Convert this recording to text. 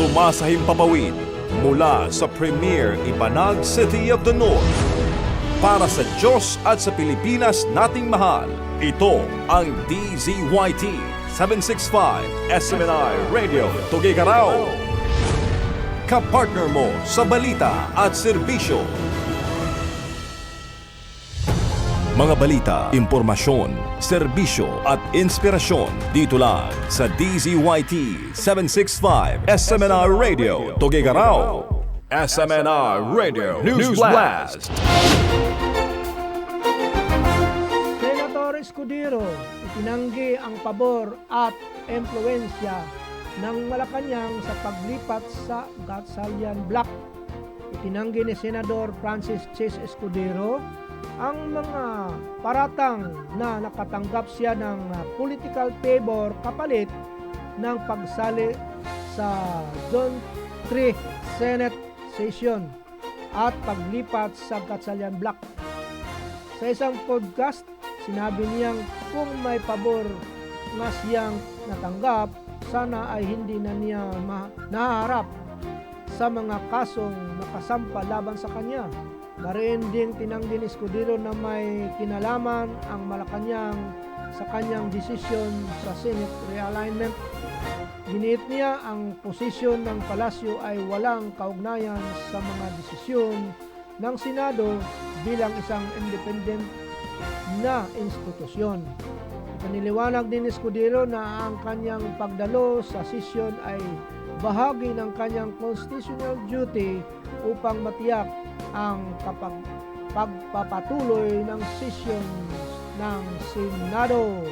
Sumasahimpapawid mula sa Premier Ibanag City of the North. Para sa Diyos at sa Pilipinas nating mahal, ito ang DZYT 765 SMNI Radio Tuguegarao. Kapartner mo sa balita at serbisyo. Mga balita, impormasyon, serbisyo at inspirasyon dito lang sa DZYT 765 SMNR Radio Tuguegarao. SMNR Radio News Blast. Senator Escudero itinanggi ang pabor at impluwensya ng Malacanang sa paglipat sa Gatchalian Block. Itinanggi ni Senador Francis Chis Escudero ang mga paratang na nakatanggap siya ng political favor kapalit ng pagsali sa Zone 3 Senate Session at paglipat sa Gatchalian Block. Sa isang podcast, sinabi niyang kung may pabor nga siyang natanggap, sana ay hindi na niya nahaharap sa mga kasong nakasampa laban sa kanya. Mariin ding tinanggi ni Escudero na may kinalaman ang Malacanang sa kanyang desisyon sa Senate realignment. Giniit niya ang posisyon ng palasyo ay walang kaugnayan sa mga desisyon ng Senado bilang isang independent na institusyon. Paniliwanag din ni Escudero na ang kanyang pagdalo sa sesyon ay bahagi ng kanyang constitutional duty upang matiyak ang pagpapatuloy ng sesyon ng Senado.